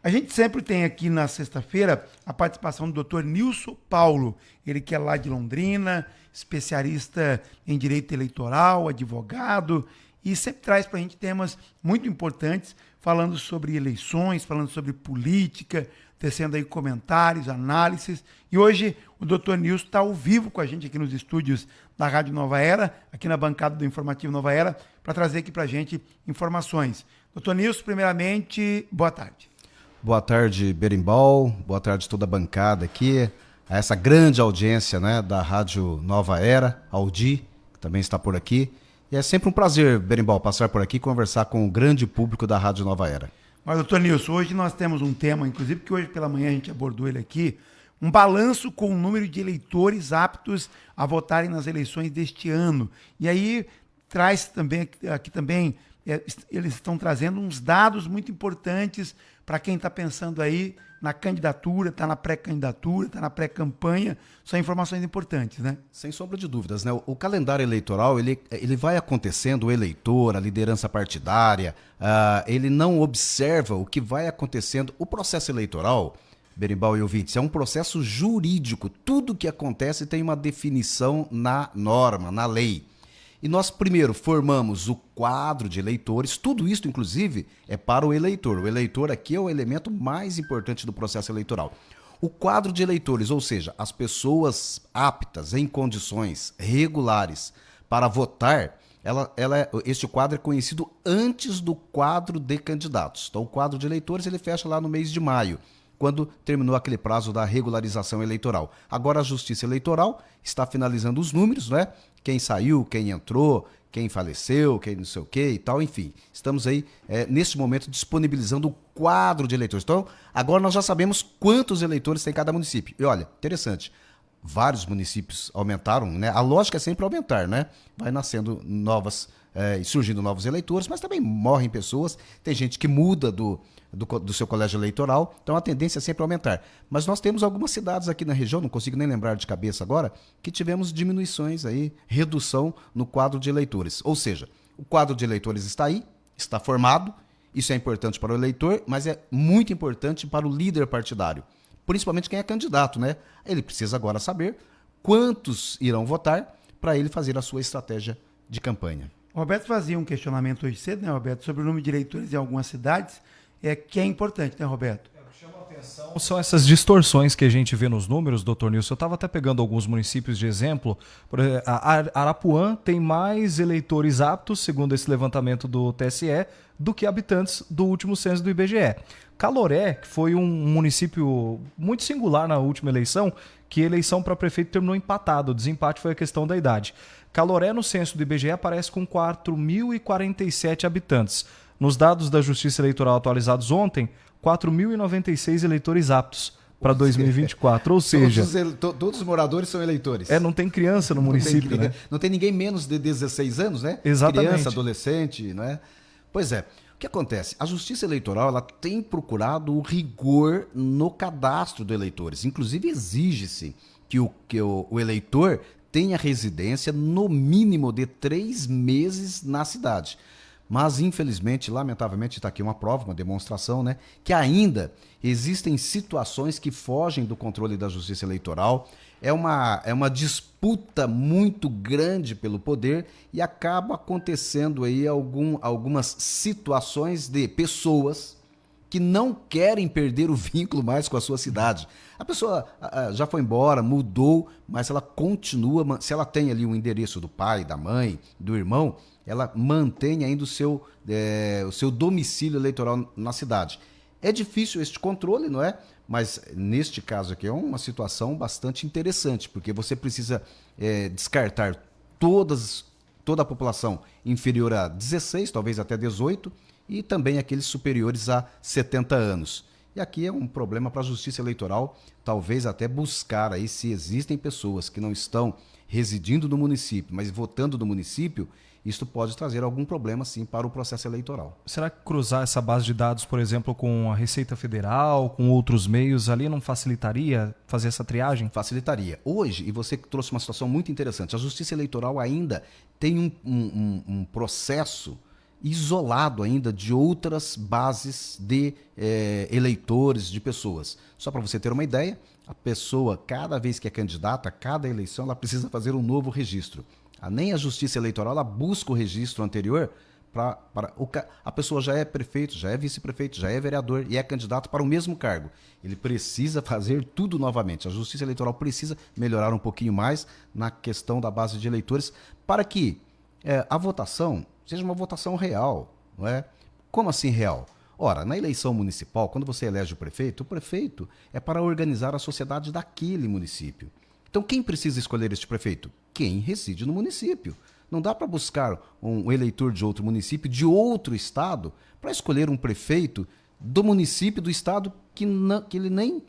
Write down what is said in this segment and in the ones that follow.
A gente sempre tem aqui na sexta-feira a participação do Dr. Nilson Paulo, ele que é lá de Londrina, especialista em direito eleitoral, advogado, e sempre traz para a gente temas muito importantes, falando sobre eleições, falando sobre política, tecendo aí comentários, análises. E hoje o Dr. Nilson está ao vivo com a gente aqui nos estúdios da Rádio Nova Era, aqui na bancada do Informativo Nova Era, para trazer aqui para a gente informações. Dr. Nilson, primeiramente, boa tarde. Boa tarde, Berimbau. Boa tarde toda a bancada aqui, a essa grande audiência, né, da Rádio Nova Era, Aldi, que também está por aqui. E é sempre um prazer, Berimbau, passar por aqui e conversar com o grande público da Rádio Nova Era. Mas, doutor Nilson, hoje nós temos um tema, inclusive, que hoje pela manhã a gente abordou ele aqui, um balanço com o número de eleitores aptos a votarem nas eleições deste ano. E aí traz também, aqui também, eles estão trazendo uns dados muito importantes para quem está pensando aí na candidatura, está na pré-candidatura, está na pré-campanha, são informações importantes, né? Sem sombra de dúvidas, né? O calendário eleitoral, ele vai acontecendo, o eleitor, a liderança partidária, ele não observa o que vai acontecendo. O processo eleitoral, Berimbau e ouvintes, é um processo jurídico. Tudo que acontece tem uma definição na norma, na lei. E nós primeiro formamos o quadro de eleitores, tudo isso inclusive é para o eleitor. O eleitor aqui é o elemento mais importante do processo eleitoral. O quadro de eleitores, ou seja, as pessoas aptas, em condições regulares para votar, este quadro é conhecido antes do quadro de candidatos. Então o quadro de eleitores ele fecha lá no mês de maio, quando terminou aquele prazo da regularização eleitoral. Agora a Justiça Eleitoral está finalizando os números, né? Quem saiu, quem entrou, quem faleceu, quem não sei o quê e tal, enfim. Estamos aí, neste momento, disponibilizando o quadro de eleitores. Então, agora nós já sabemos quantos eleitores tem cada município. E olha, interessante, vários municípios aumentaram, né? A lógica é sempre aumentar, né? Vai nascendo surgindo novos eleitores, mas também morrem pessoas, tem gente que muda do seu colégio eleitoral, então a tendência é sempre aumentar. Mas nós temos algumas cidades aqui na região, não consigo nem lembrar de cabeça agora, que tivemos diminuições aí, redução no quadro de eleitores. Ou seja, o quadro de eleitores está aí, está formado, isso é importante para o eleitor, mas é muito importante para o líder partidário, principalmente quem é candidato, né? Ele precisa agora saber quantos irão votar para ele fazer a sua estratégia de campanha. O Roberto fazia um questionamento hoje cedo, né, Roberto, sobre o número de eleitores em algumas cidades, que é importante, né, Roberto? O que chama a atenção são essas distorções que a gente vê nos números, doutor Nilson. Eu estava até pegando alguns municípios de exemplo. Por exemplo, Arapuã tem mais eleitores aptos, segundo esse levantamento do TSE, do que habitantes do último censo do IBGE. Caloré, que foi um município muito singular na última eleição, que a eleição para prefeito terminou empatado. O desempate foi a questão da idade. Caloré, no censo do IBGE, aparece com 4.047 habitantes. Nos dados da Justiça Eleitoral atualizados ontem, 4.096 eleitores aptos para 2024. Ou seja, todos os moradores são eleitores. Não tem criança no município, né? Não tem ninguém menos de 16 anos, né? Exatamente. Criança, adolescente, né? Pois é. O que acontece? A Justiça Eleitoral ela tem procurado o rigor no cadastro de eleitores. Inclusive, exige-se que o eleitor tenha residência no mínimo de 3 meses na cidade. Mas, infelizmente, lamentavelmente, está aqui uma prova, uma demonstração, né, que ainda existem situações que fogem do controle da Justiça Eleitoral. É uma disputa muito grande pelo poder e acaba acontecendo aí algumas situações de pessoas que não querem perder o vínculo mais com a sua cidade. A pessoa já foi embora, mudou, mas ela continua, se ela tem ali o endereço do pai, da mãe, do irmão, ela mantém ainda o seu domicílio eleitoral na cidade. É difícil este controle, não é? Mas neste caso aqui é uma situação bastante interessante, porque você precisa descartar toda a população inferior a 16, talvez até 18, e também aqueles superiores a 70 anos. E aqui é um problema para a Justiça Eleitoral, talvez até buscar aí se existem pessoas que não estão residindo no município, mas votando no município, isso pode trazer algum problema, sim, para o processo eleitoral. Será que cruzar essa base de dados, por exemplo, com a Receita Federal, com outros meios ali, não facilitaria fazer essa triagem? Facilitaria. Hoje, e você trouxe uma situação muito interessante, a Justiça Eleitoral ainda tem um processo isolado ainda de outras bases de eleitores, de pessoas. Só para você ter uma ideia, a pessoa, cada vez que é candidata, cada eleição, ela precisa fazer um novo registro. Nem a Justiça Eleitoral, ela busca o registro anterior a pessoa já é prefeito, já é vice-prefeito, já é vereador e é candidato para o mesmo cargo. Ele precisa fazer tudo novamente. A Justiça Eleitoral precisa melhorar um pouquinho mais na questão da base de eleitores para que a votação seja uma votação real. Não é? Como assim real? Ora, na eleição municipal, quando você elege o prefeito é para organizar a sociedade daquele município. Então, quem precisa escolher este prefeito? Quem reside no município. Não dá para buscar um eleitor de outro município, de outro estado, para escolher um prefeito do município, do estado, que ele nem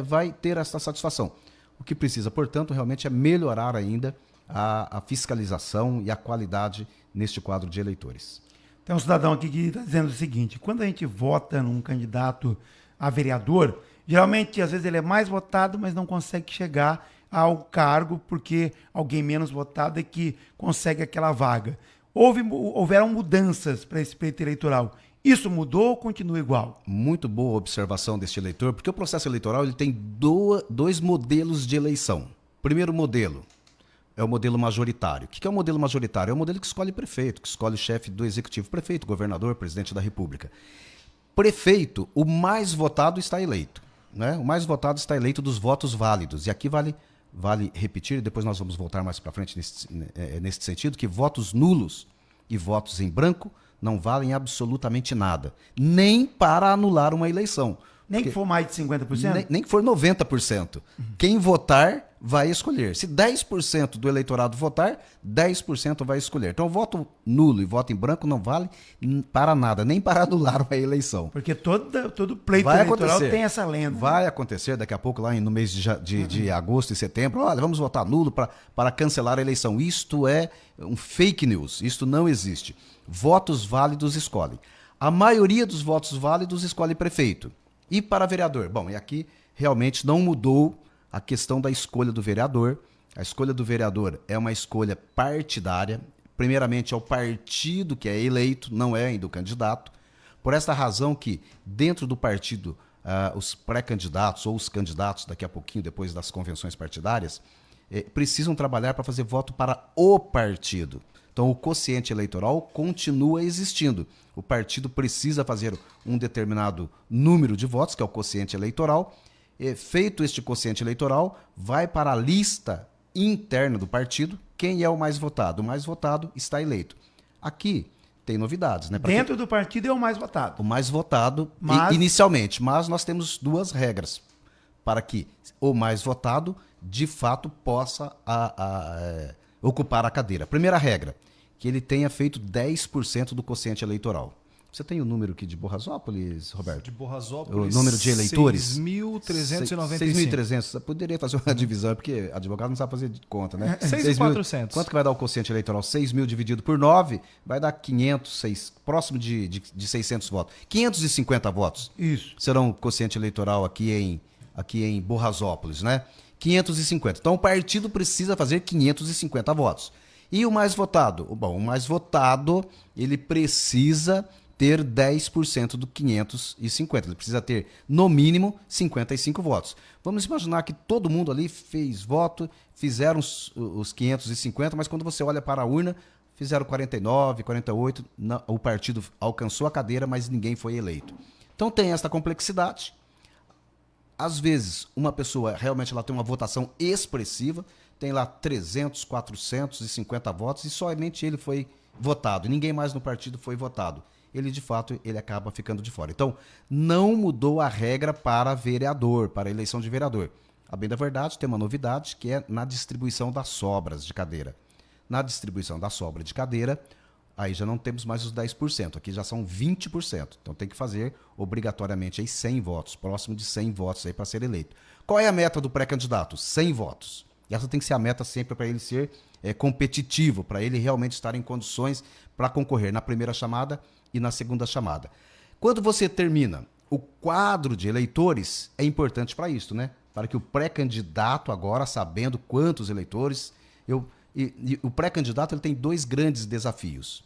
vai ter essa satisfação. O que precisa, portanto, realmente é melhorar ainda a fiscalização e a qualidade neste quadro de eleitores. Tem um cidadão aqui que está dizendo o seguinte: quando a gente vota num candidato a vereador, geralmente, às vezes, ele é mais votado, mas não consegue chegar ao cargo, porque alguém menos votado é que consegue aquela vaga. Houveram mudanças para esse pleito eleitoral. Isso mudou ou continua igual? Muito boa observação deste eleitor, porque o processo eleitoral ele tem dois modelos de eleição. Primeiro modelo é o modelo majoritário. O que é o modelo majoritário? É o modelo que escolhe prefeito, que escolhe o chefe do executivo, prefeito, governador, presidente da república. Prefeito, o mais votado está eleito. Né? O mais votado está eleito dos votos válidos. E aqui vale repetir, depois nós vamos voltar mais para frente nesse sentido, que votos nulos e votos em branco não valem absolutamente nada. Nem para anular uma eleição. Nem que for mais de 50%? Nem que for 90%. Quem votar vai escolher. Se 10% do eleitorado votar, 10% vai escolher. Então, voto nulo e voto em branco não vale para nada, nem para anular uma eleição. Porque todo pleito vai eleitoral acontecer. tem essa lenda. Vai acontecer daqui a pouco, lá no mês de agosto e setembro, olha, vamos votar nulo para cancelar a eleição. Isto é um fake news, isto não existe. Votos válidos escolhem. A maioria dos votos válidos escolhe prefeito. E para vereador? Bom, e aqui realmente não mudou a questão da escolha do vereador. A escolha do vereador é uma escolha partidária. Primeiramente é o partido que é eleito, não é ainda o candidato. Por esta razão que dentro do partido, os pré-candidatos ou os candidatos, daqui a pouquinho, depois das convenções partidárias, precisam trabalhar para fazer voto para o partido. Então, o quociente eleitoral continua existindo. O partido precisa fazer um determinado número de votos, que é o quociente eleitoral. Feito este quociente eleitoral, vai para a lista interna do partido. Quem é o mais votado? O mais votado está eleito. Aqui tem novidades, né? Dentro do partido é o mais votado. O mais votado inicialmente, mas nós temos duas regras para que o mais votado, de fato, possa ocupar a cadeira. Primeira regra, que ele tenha feito 10% do quociente eleitoral. Você tem o número aqui de Borrasópolis, Roberto? De Borrasópolis, o número de eleitores? 6.395. 6.300. Poderia fazer uma divisão, porque advogado não sabe fazer de conta, né? 6.400. Quanto que vai dar o quociente eleitoral? 6.000 dividido por 9, vai dar 500, próximo de 600 votos. 550 votos. Isso. Serão o quociente eleitoral aqui em Borrasópolis, né? 550. Então o partido precisa fazer 550 votos. E o mais votado? Bom, o mais votado, ele precisa ter 10% do 550. Ele precisa ter, no mínimo, 55 votos. Vamos imaginar que todo mundo ali fez voto, fizeram os 550, mas quando você olha para a urna, fizeram 49, 48, o partido alcançou a cadeira, mas ninguém foi eleito. Então tem esta complexidade. Às vezes, uma pessoa realmente ela tem uma votação expressiva, tem lá 300, 450 votos e somente ele foi votado. Ninguém mais no partido foi votado. Ele, de fato, ele acaba ficando de fora. Então, não mudou a regra para vereador, para a eleição de vereador. A bem da verdade, tem uma novidade que é na distribuição das sobras de cadeira. Na distribuição da sobra de cadeira, aí já não temos mais os 10%, aqui já são 20%. Então tem que fazer obrigatoriamente aí 100 votos, próximo de 100 votos aí para ser eleito. Qual é a meta do pré-candidato? 100 votos. E essa tem que ser a meta sempre para ele ser competitivo, para ele realmente estar em condições para concorrer na primeira chamada e na segunda chamada. Quando você termina o quadro de eleitores, é importante para isso, né? Para que o pré-candidato agora, sabendo quantos eleitores... E o pré-candidato ele tem dois grandes desafios.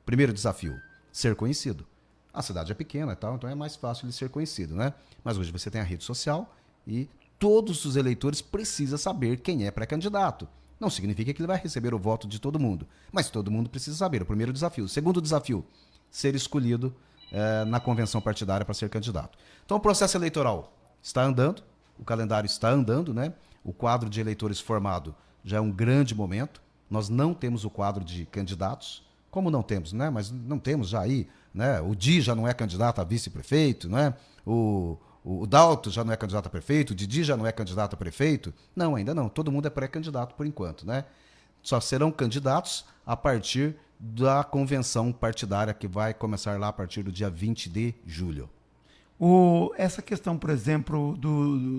Primeiro desafio, ser conhecido. A cidade é pequena e tal, então é mais fácil ele ser conhecido, né? Mas hoje você tem a rede social e todos os eleitores precisam saber quem é pré-candidato. Não significa que ele vai receber o voto de todo mundo, mas todo mundo precisa saber. O primeiro desafio. O segundo desafio, ser escolhido na convenção partidária para ser candidato. Então o processo eleitoral está andando, o calendário está andando, né? O quadro de eleitores formado já é um grande momento. Nós não temos o quadro de candidatos, como não temos, né? Mas não temos já aí, né? O Di já não é candidato a vice-prefeito, né? O Dalto já não é candidato a prefeito, o Didi já não é candidato a prefeito. Não, ainda não. Todo mundo é pré-candidato por enquanto, né? Só serão candidatos a partir da convenção partidária que vai começar lá a partir do dia 20 de julho. Essa questão, por exemplo,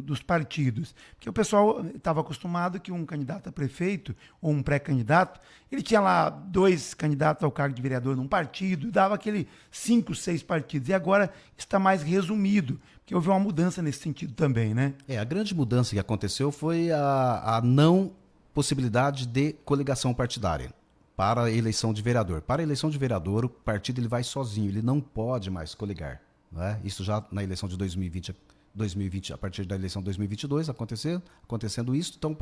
dos partidos, porque o pessoal estava acostumado que um candidato a prefeito ou um pré-candidato, ele tinha lá 2 candidatos ao cargo de vereador num partido, dava aquele 5, 6 partidos, e agora está mais resumido, porque houve uma mudança nesse sentido também, né? A grande mudança que aconteceu foi a não possibilidade de coligação partidária para a eleição de vereador. Para a eleição de vereador, o partido ele vai sozinho, ele não pode mais coligar. Isso já na eleição de 2020, a partir da eleição de 2022 acontecendo isso, então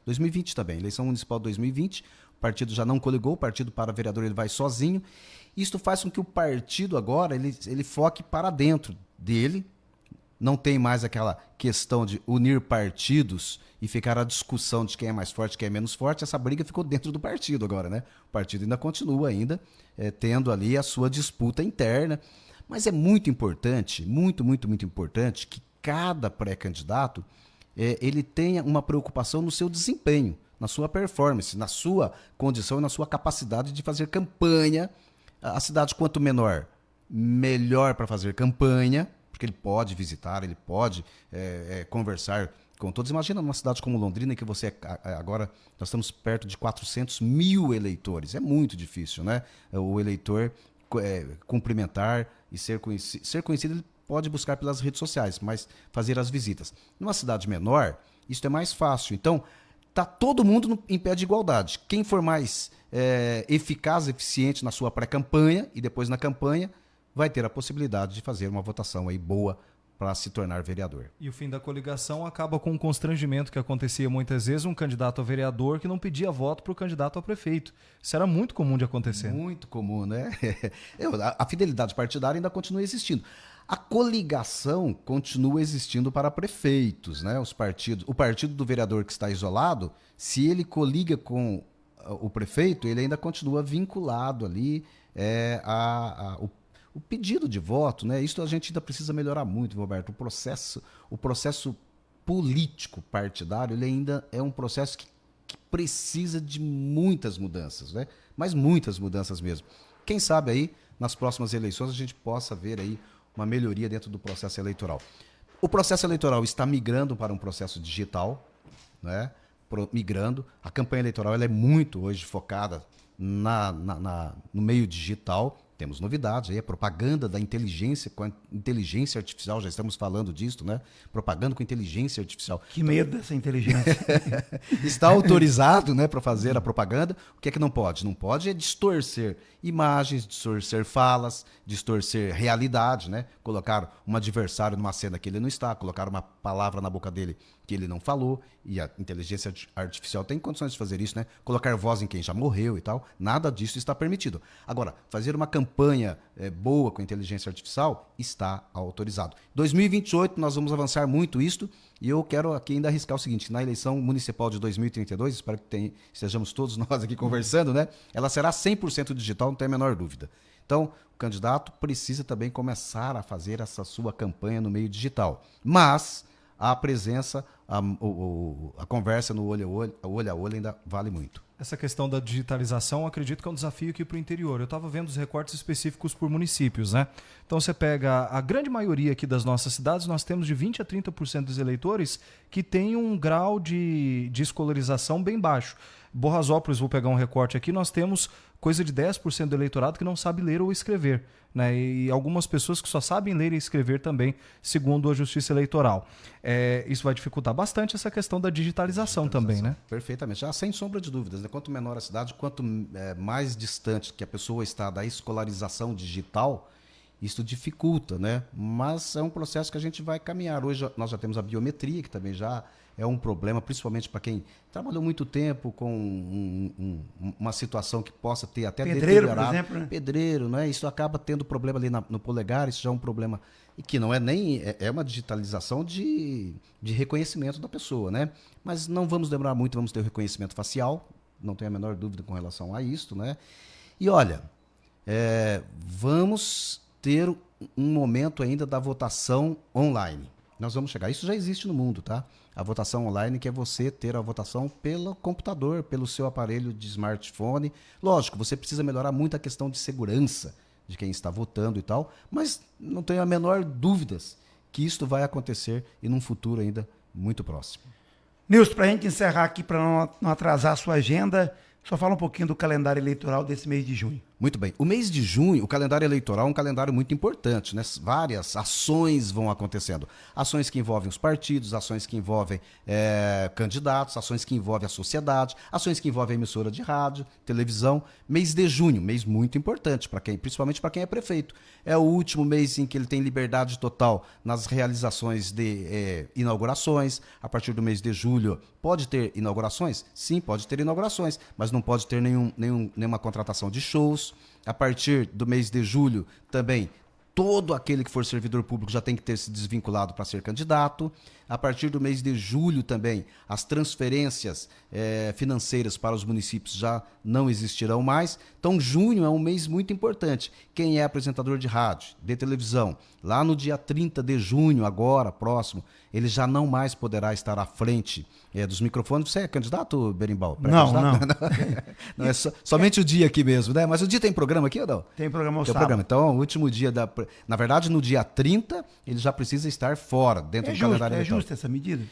2020 também, eleição municipal de 2020, o partido já não coligou, o partido para vereador ele vai sozinho. Isto faz com que o partido agora ele foque para dentro dele, não tem mais aquela questão de unir partidos e ficar a discussão de quem é mais forte, quem é menos forte. Essa briga ficou dentro do partido agora, né? O partido ainda continua tendo ali a sua disputa interna. Mas é muito importante, muito importante que cada pré-candidato ele tenha uma preocupação no seu desempenho, na sua performance, na sua condição e na sua capacidade de fazer campanha. A cidade, quanto menor, melhor para fazer campanha, porque ele pode visitar, ele pode conversar com todos. Imagina numa cidade como Londrina, que agora nós estamos perto de 400 mil eleitores. É muito difícil, né? O eleitor cumprimentar e ser conhecido, ele pode buscar pelas redes sociais, mas fazer as visitas. Numa cidade menor, isso é mais fácil. Então, está todo mundo em pé de igualdade. Quem for mais eficaz, eficiente na sua pré-campanha e depois na campanha, vai ter a possibilidade de fazer uma votação aí boa para se tornar vereador. E o fim da coligação acaba com um constrangimento que acontecia muitas vezes, um candidato a vereador que não pedia voto para o candidato a prefeito. Isso era muito comum de acontecer. Muito comum, né? A fidelidade partidária ainda continua existindo. A coligação continua existindo para prefeitos, né? O partido do vereador que está isolado, se ele coliga com o prefeito, ele ainda continua vinculado ali o pedido de voto, né? Isso a gente ainda precisa melhorar muito, Roberto. O processo político partidário, ele ainda é um processo que precisa de muitas mudanças, né? Mas muitas mudanças mesmo. Quem sabe aí, nas próximas eleições, a gente possa ver aí uma melhoria dentro do processo eleitoral. O processo eleitoral está migrando para um processo digital, né? Migrando. A campanha eleitoral ela é muito hoje focada no meio digital. Temos novidades aí, a propaganda da inteligência com a inteligência artificial, já estamos falando disso, né? Propaganda com inteligência artificial. Que medo dessa inteligência. Está autorizado, né, para fazer a propaganda. O que é que não pode? Não pode distorcer imagens, distorcer falas, distorcer realidade, né? Colocar um adversário numa cena que ele não está, colocar uma palavra na boca dele que ele não falou, e a inteligência artificial tem condições de fazer isso, né? Colocar voz em quem já morreu e tal, nada disso está permitido. Agora, fazer uma campanha boa com inteligência artificial está autorizado. 2028 nós vamos avançar muito isto, e eu quero aqui ainda arriscar o seguinte: na eleição municipal de 2032, espero que estejamos todos nós aqui conversando, né? Ela será 100% digital, não tem a menor dúvida. Então, o candidato precisa também começar a fazer essa sua campanha no meio digital. Mas a presença, a conversa no olho a olho ainda vale muito. Essa questão da digitalização, acredito que é um desafio aqui para o interior. Eu estava vendo os recortes específicos por municípios, né? Então você pega a grande maioria aqui das nossas cidades, nós temos de 20% a 30% dos eleitores que tem um grau de escolarização bem baixo. Borrasópolis, vou pegar um recorte aqui, nós temos coisa de 10% do eleitorado que não sabe ler ou escrever, né? E algumas pessoas que só sabem ler e escrever também, segundo a Justiça Eleitoral. Isso vai dificultar bastante essa questão da digitalização também, né? Perfeitamente. Sem sombra de dúvidas, né? Quanto menor a cidade, quanto mais distante que a pessoa está da escolarização digital, isso dificulta, né? Mas é um processo que a gente vai caminhar. Hoje nós já temos a biometria, que também já é um problema, principalmente para quem trabalhou muito tempo com uma situação que possa ter até pedreiro, por exemplo, né? Pedreiro, né? Isso acaba tendo problema ali no polegar, isso já é um problema e que não é nem é uma digitalização de reconhecimento da pessoa, né? Mas não vamos demorar muito, vamos ter o reconhecimento facial, não tenho a menor dúvida com relação a isso, né? E olha, vamos ter um momento ainda da votação online. Nós vamos chegar. Isso já existe no mundo, tá? A votação online, que é você ter a votação pelo computador, pelo seu aparelho de smartphone. Lógico, você precisa melhorar muito a questão de segurança de quem está votando e tal, mas não tenho a menor dúvidas que isto vai acontecer e num futuro ainda muito próximo. Nilson, para a gente encerrar aqui, para não atrasar a sua agenda, só fala um pouquinho do calendário eleitoral desse mês de junho. Muito bem. O mês de junho, o calendário eleitoral é um calendário muito importante, né? Várias ações vão acontecendo. Ações que envolvem os partidos, ações que envolvem candidatos, ações que envolvem a sociedade, ações que envolvem a emissora de rádio, televisão. Mês de junho, mês muito importante para quem, principalmente para quem é prefeito. É o último mês em que ele tem liberdade total nas realizações de inaugurações. A partir do mês de julho, pode ter inaugurações? Sim, pode ter inaugurações, mas não pode ter nenhuma contratação de shows. A partir do mês de julho, também, todo aquele que for servidor público já tem que ter se desvinculado para ser candidato. A partir do mês de julho também, as transferências financeiras para os municípios já não existirão mais. Então, junho é um mês muito importante. Quem é apresentador de rádio, de televisão, lá no dia 30 de junho, agora, próximo, ele já não mais poderá estar à frente dos microfones. Você é candidato, Berimbau? Não. Não é somente o dia aqui mesmo, né? Mas o dia tem programa aqui ou não? Tem programa ao Tem sábado. programa. Então, o último dia na verdade, no dia 30, ele já precisa estar fora, dentro do calendário eleitoral. É justa essa medida?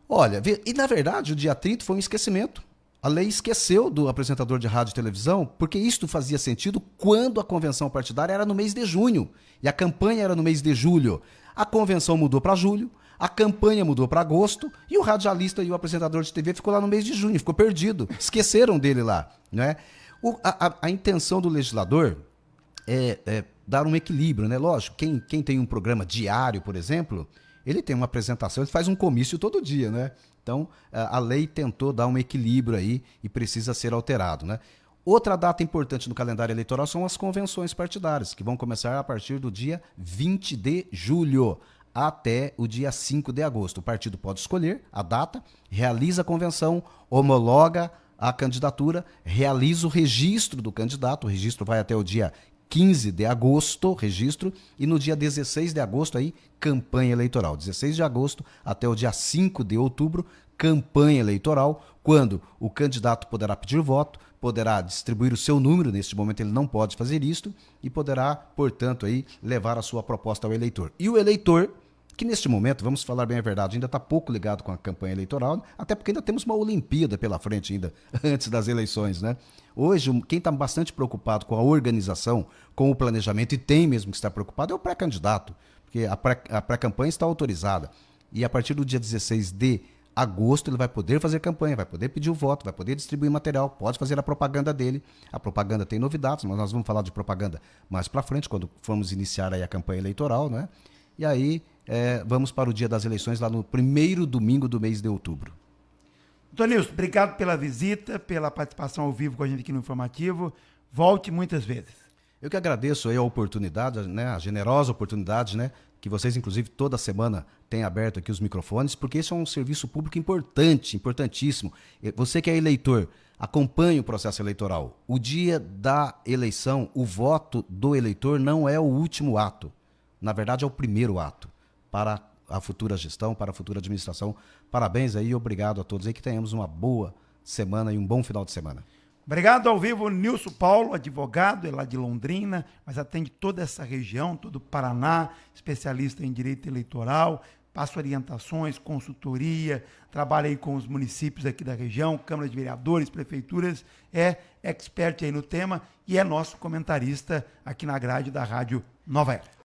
Olha, e na verdade, o dia 30 foi um esquecimento. A lei esqueceu do apresentador de rádio e televisão, porque isto fazia sentido quando a convenção partidária era no mês de junho e a campanha era no mês de julho. A convenção mudou para julho, a campanha mudou para agosto e o radialista e o apresentador de TV ficou lá no mês de junho, ficou perdido. Esqueceram dele lá, né? A intenção do legislador é dar um equilíbrio, né? Lógico, quem tem um programa diário, por exemplo, ele tem uma apresentação, ele faz um comício todo dia, né? Então, a lei tentou dar um equilíbrio aí e precisa ser alterado, né? Outra data importante no calendário eleitoral são as convenções partidárias, que vão começar a partir do dia 20 de julho até o dia 5 de agosto. O partido pode escolher a data, realiza a convenção, homologa a candidatura, realiza o registro do candidato, o registro vai até o dia 15 de agosto, registro, e no dia 16 de agosto, aí, campanha eleitoral. 16 de agosto até o dia 5 de outubro, campanha eleitoral, quando o candidato poderá pedir voto, poderá distribuir o seu número, neste momento ele não pode fazer isto, e poderá, portanto, aí, levar a sua proposta ao eleitor. E o eleitor, que neste momento, vamos falar bem a verdade, ainda está pouco ligado com a campanha eleitoral, até porque ainda temos uma Olimpíada pela frente ainda, antes das eleições, né? Hoje, quem está bastante preocupado com a organização, com o planejamento, e tem mesmo que estar preocupado, é o pré-candidato, porque a pré-campanha está autorizada. E a partir do dia 16 de agosto, ele vai poder fazer campanha, vai poder pedir o voto, vai poder distribuir material, pode fazer a propaganda dele. A propaganda tem novidades, mas nós vamos falar de propaganda mais para frente, quando formos iniciar aí a campanha eleitoral, né? E aí, vamos para o dia das eleições, lá no primeiro domingo do mês de outubro. Doutor Nilson, obrigado pela visita, pela participação ao vivo com a gente aqui no Informativo. Volte muitas vezes. Eu que agradeço aí a oportunidade, né, a generosa oportunidade, né, que vocês, inclusive, toda semana têm aberto aqui os microfones, porque esse é um serviço público importante, importantíssimo. Você que é eleitor, acompanhe o processo eleitoral. O dia da eleição, o voto do eleitor não é o último ato. Na verdade, é o primeiro ato para a futura gestão, para a futura administração. Parabéns aí e obrigado a todos aí, que tenhamos uma boa semana e um bom final de semana. Obrigado ao vivo, Nilson Paulo, advogado, é lá de Londrina, mas atende toda essa região, todo o Paraná, especialista em direito eleitoral, passa orientações, consultoria, trabalha aí com os municípios aqui da região, Câmara de Vereadores, prefeituras, é expert aí no tema e é nosso comentarista aqui na grade da Rádio Nova Era.